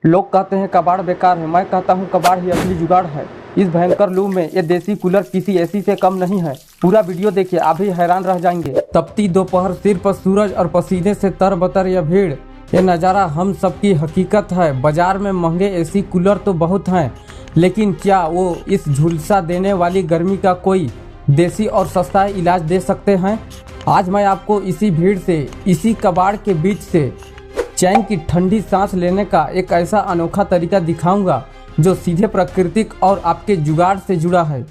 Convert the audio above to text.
लोग कहते हैं कबाड़ बेकार है, मैं कहता हूँ कबाड़ ही असली जुगाड़ है। इस भयंकर लू में ये देसी कूलर किसी एसी से कम नहीं है। पूरा वीडियो देखिए, आप भी हैरान रह जाएंगे। तपती दोपहर, सिर पर सूरज और पसीने से तरबतर यह भीड़, ये नज़ारा हम सबकी हकीकत है। बाजार में महंगे एसी कूलर तो बहुत हैं, लेकिन क्या वो इस झुलसा देने वाली गर्मी का कोई देसी और सस्ता इलाज दे सकते हैं? आज मैं आपको इसी भीड़ से, इसी कबाड़ के बीच से चैन की ठंडी सांस लेने का एक ऐसा अनोखा तरीका दिखाऊंगा जो सीधे प्राकृतिक और आपके जुगाड़ से जुड़ा है।